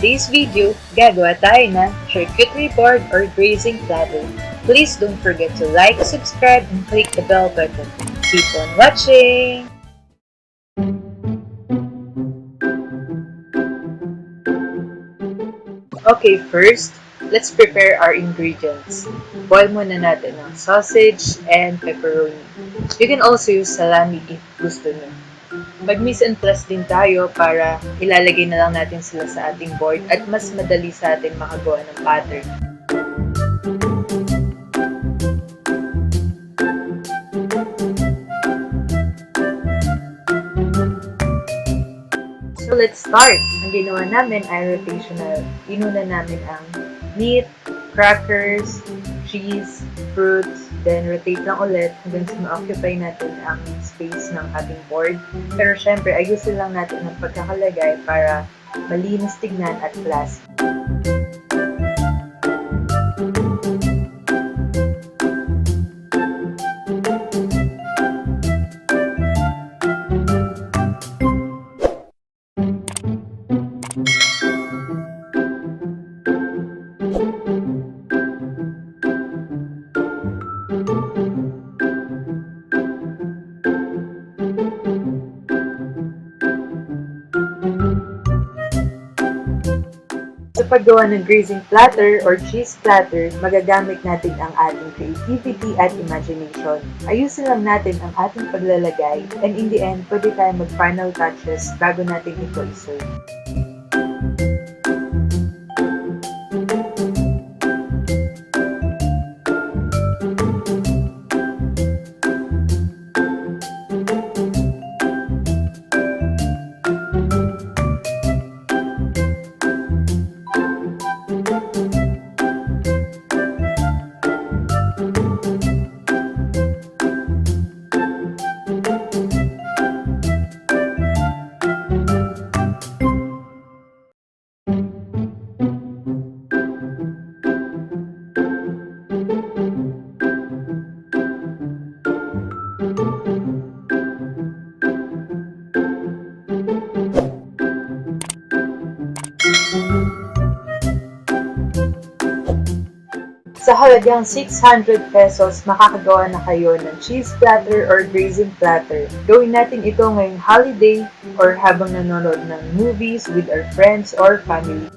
today's video, gagawa tayo ng charcuterie board or grazing platter. Please don't forget to like, subscribe, and click the bell button. Keep on watching! Okay, first, let's prepare our ingredients. Boil muna natin ng sausage and pepperoni. You can also use salami if gusto nyo. Mag-mix and press din tayo para ilalagay na lang natin sila sa ating board at mas madali sa atin makagawa ng pattern. So let's start! Ang ginawa namin ay rotational. Inuna namin ang meat, crackers, cheese, fruits, then rotate lang ulit hanggang sa ma-occupy natin ang space ng ating board. Pero syempre, ayusin lang natin ang pagkakalagay para malinis tignan at classy. Sa paggawa ng grazing platter or cheese platter, magagamit natin ang ating creativity at imagination. Ayusin lang natin ang ating paglalagay and in the end, pwede tayo mag-final touches bago natin ito iserve. Sa halagang 600 pesos, makakagawa na kayo ng cheese platter or grazing platter. Gawin natin ito ngayong holiday or habang nanonood ng movies with our friends or family.